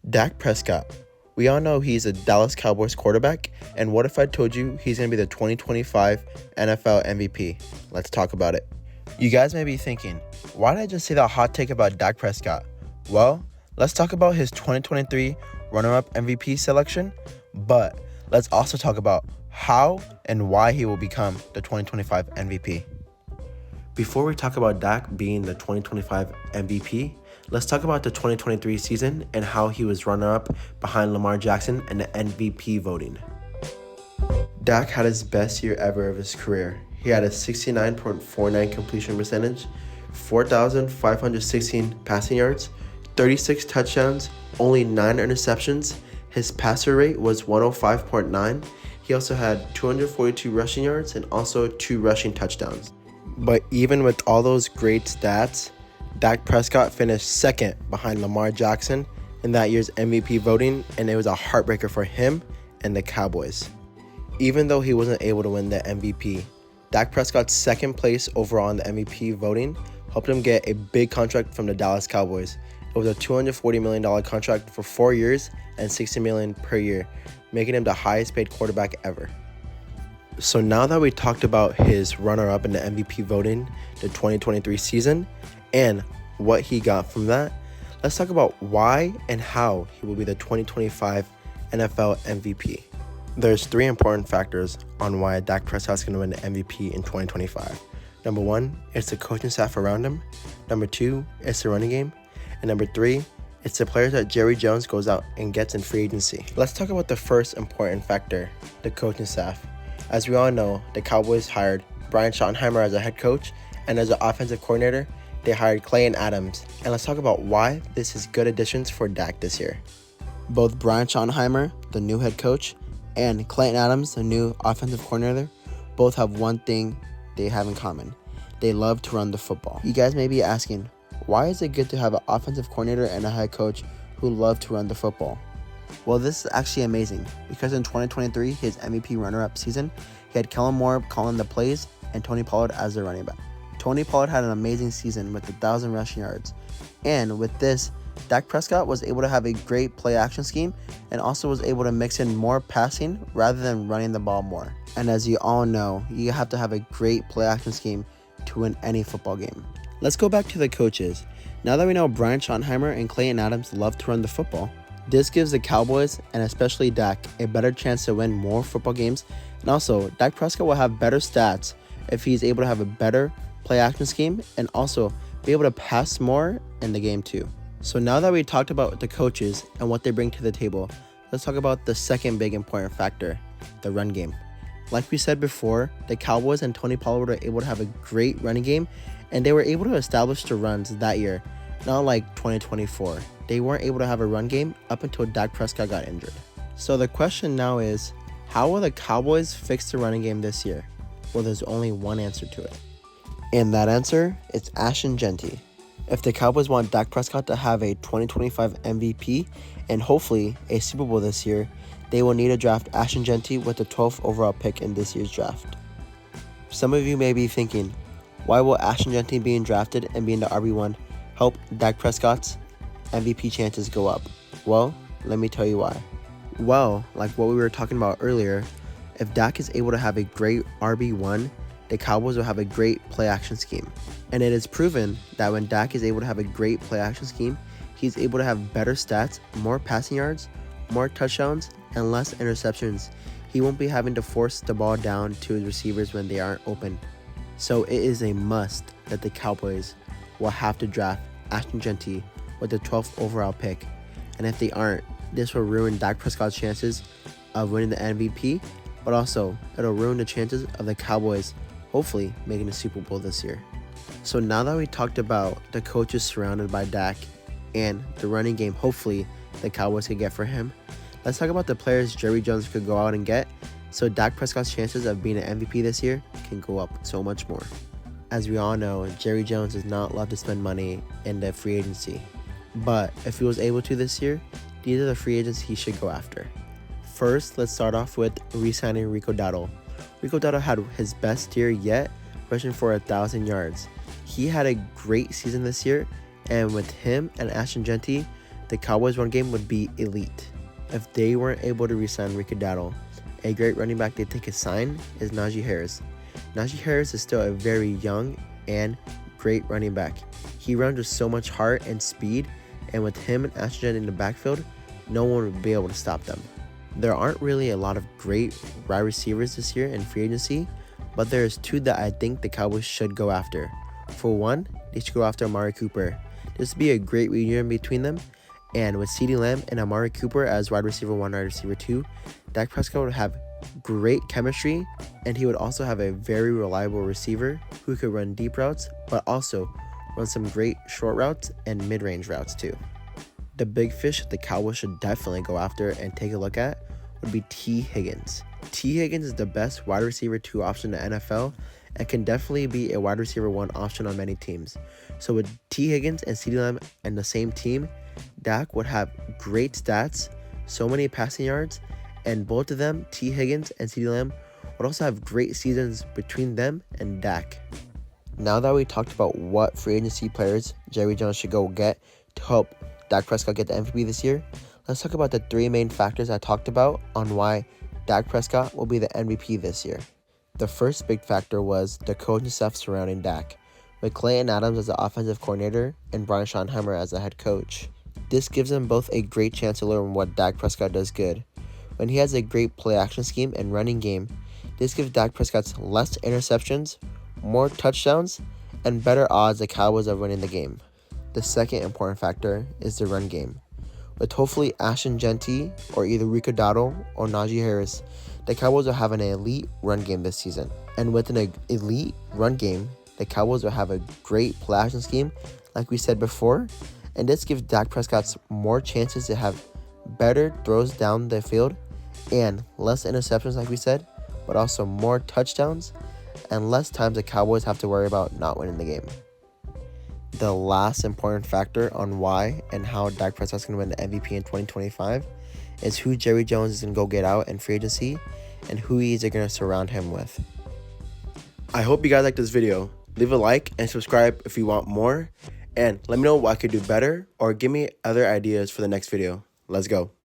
Dak Prescott. We all know he's a Dallas Cowboys quarterback, and what if I told you he's going to be the 2025 NFL MVP? Let's talk about it. You guys may be thinking, why did I just say that hot take about Dak Prescott? Well, let's talk about his 2023 runner-up MVP selection, but let's also talk about how and why he will become the 2025 MVP. Before we talk about Dak being the 2025 MVP, let's talk about the 2023 season and how he was runner-up behind Lamar Jackson in the MVP voting. Dak had his best year ever of his career. He had a 69.49 completion percentage, 4,516 passing yards, 36 touchdowns, only 9 interceptions. His passer rate was 105.9. He also had 242 rushing yards and also 2 rushing touchdowns. But even with all those great stats, Dak Prescott finished second behind Lamar Jackson in that year's MVP voting, and it was a heartbreaker for him and the Cowboys. Even though he wasn't able to win the MVP, Dak Prescott's second place overall in the MVP voting helped him get a big contract from the Dallas Cowboys. It was a $240 million contract for 4 years and $60 million per year, making him the highest paid quarterback ever. So now that we talked about his runner-up in the MVP voting, the 2023 season, and what he got from that, let's talk about why and how he will be the 2025 NFL MVP. There's 3 important factors on why Dak Prescott is going to win the MVP in 2025. Number 1, it's the coaching staff around him. Number 2, it's the running game. And number 3, it's the players that Jerry Jones goes out and gets in free agency. Let's talk about the first important factor, the coaching staff. As we all know, the Cowboys hired Brian Schottenheimer as a head coach, and as an offensive coordinator, they hired Clayton Adams. And let's talk about why this is good additions for Dak this year. Both Brian Schottenheimer, the new head coach, and Clayton Adams, the new offensive coordinator, both have one thing they have in common. They love to run the football. You guys may be asking, why is it good to have an offensive coordinator and a head coach who love to run the football? Well, this is actually amazing because in 2023, his MVP runner-up season, he had Kellen Moore calling the plays and Tony Pollard as the running back. Tony Pollard had an amazing season with 1,000 rushing yards. And with this, Dak Prescott was able to have a great play-action scheme and also was able to mix in more passing rather than running the ball more. And as you all know, you have to have a great play-action scheme to win any football game. Let's go back to the coaches. Now that we know Brian Schottenheimer and Clayton Adams love to run the football, this gives the Cowboys, and especially Dak, a better chance to win more football games. And also, Dak Prescott will have better stats if he's able to have a better play-action scheme and also be able to pass more in the game too. So now that we talked about the coaches and what they bring to the table, let's talk about the second big important factor, the run game. Like we said before, the Cowboys and Tony Pollard were able to have a great running game, and they were able to establish the runs that year, not like 2024. They weren't able to have a run game up until Dak Prescott got injured. So the question now is, how will the Cowboys fix the running game this year? Well, there's only one answer to it. And that answer is Ashton Jeanty. If the Cowboys want Dak Prescott to have a 2025 MVP and hopefully a Super Bowl this year, they will need to draft Ashton Jeanty with the 12th overall pick in this year's draft. Some of you may be thinking, why will Ashton Jeanty being drafted and being the RB1 help Dak Prescott's MVP chances go up? Well, let me tell you why. Well, like what we were talking about earlier, if Dak is able to have a great RB1, the Cowboys will have a great play-action scheme. And it is proven that when Dak is able to have a great play-action scheme, he's able to have better stats, more passing yards, more touchdowns, and less interceptions. He won't be having to force the ball down to his receivers when they aren't open. So it is a must that the Cowboys will have to draft Ashton Jeanty with the 12th overall pick. And if they aren't, this will ruin Dak Prescott's chances of winning the MVP, but also it'll ruin the chances of the Cowboys hopefully making the Super Bowl this year. So now that we talked about the coaches surrounded by Dak and the running game hopefully the Cowboys could get for him, let's talk about the players Jerry Jones could go out and get so Dak Prescott's chances of being an MVP this year can go up so much more. As we all know, Jerry Jones does not love to spend money in the free agency. But if he was able to this year, these are the free agents he should go after. First, let's start off with re-signing Rico Dowdle. Rico Dowdle had his best year yet, rushing for 1,000 yards. He had a great season this year, and with him and Ashton Jeanty, the Cowboys' run game would be elite. If they weren't able to re-sign Rico Dowdle, a great running back they take a sign is Najee Harris. Najee Harris is still a very young and great running back. He runs with so much heart and speed, and with him and Ashton in the backfield, no one would be able to stop them. There aren't really a lot of great wide receivers this year in free agency, but there's two that I think the Cowboys should go after. For one, they should go after Amari Cooper. This would be a great reunion between them, and with CeeDee Lamb and Amari Cooper as wide receiver 1, wide receiver 2, Dak Prescott would have great chemistry, and he would also have a very reliable receiver who could run deep routes, but also run some great short routes and mid-range routes too. The big fish the Cowboys should definitely go after and take a look at would be T. Higgins. T. Higgins is the best wide receiver 2 option in the NFL and can definitely be a wide receiver 1 option on many teams. So with T. Higgins and CeeDee Lamb in the same team, Dak would have great stats, so many passing yards, and both of them, T. Higgins and CeeDee Lamb, would also have great seasons between them and Dak. Now that we talked about what free agency players Jerry Jones should go get to help Dak Prescott get the MVP this year, let's talk about the 3 main factors I talked about on why Dak Prescott will be the MVP this year. The first big factor was the coaching staff surrounding Dak, with Clayton Adams as the offensive coordinator and Brian Schottenheimer as the head coach. This gives them both a great chance to learn what Dak Prescott does good. When he has a great play-action scheme and running game, this gives Dak Prescott less interceptions, more touchdowns, and better odds the Cowboys of winning the game. The second important factor is the run game. With hopefully Ashton Jeanty or either Rico Dowdle or Najee Harris, the Cowboys will have an elite run game this season. And with an elite run game, the Cowboys will have a great play-action scheme, like we said before, and this gives Dak Prescott more chances to have better throws down the field and less interceptions, like we said, but also more touchdowns and less times the Cowboys have to worry about not winning the game. The last important factor on why and how Dak Prescott's going to win the MVP in 2025 is who Jerry Jones is going to go get out in free agency and who he's going to surround him with. I hope you guys liked this video. Leave a like and subscribe if you want more. And let me know what I could do better or give me other ideas for the next video. Let's go.